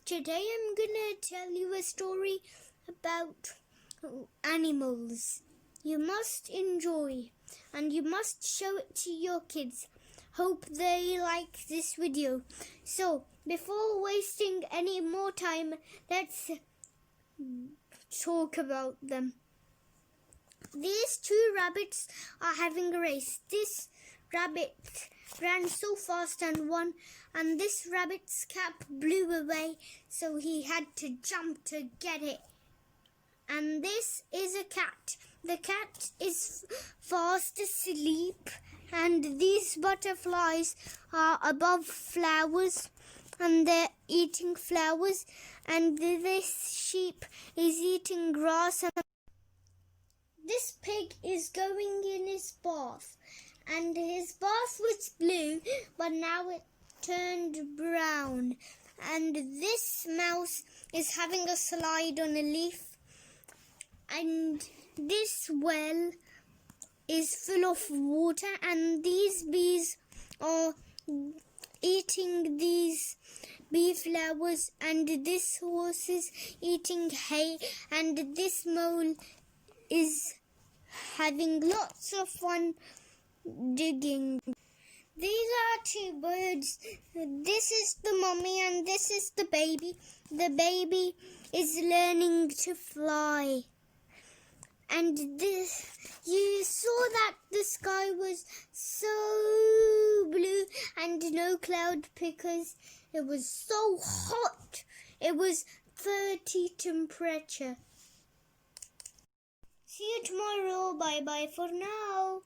Today I'm gonna tell you a story about animals. You must enjoy and you must show it to your kids. Hope they like this video. So, before wasting any more time, let's talk about them. These two rabbits are having a race. This rabbit ran so fast and won, and this rabbit's cap blew away, so he had to jump to get it. And this is a cat. The cat is fast asleep, and these butterflies are above flowers, and they're eating flowers, and this sheep is eating grass, and this pig is going in his bath. And his bath was blue, but now it turned brown. And this mouse is having a slide on a leaf. And this well is full of water. And these bees are eating these bee flowers. And this horse is eating hay. And this mole is having lots of fun digging. These are two birds. This is the mommy and this is the baby. The baby is learning to fly. And you saw that the sky was so blue and no cloud because it was so hot. It was 30 temperature. See you tomorrow. Bye bye for now.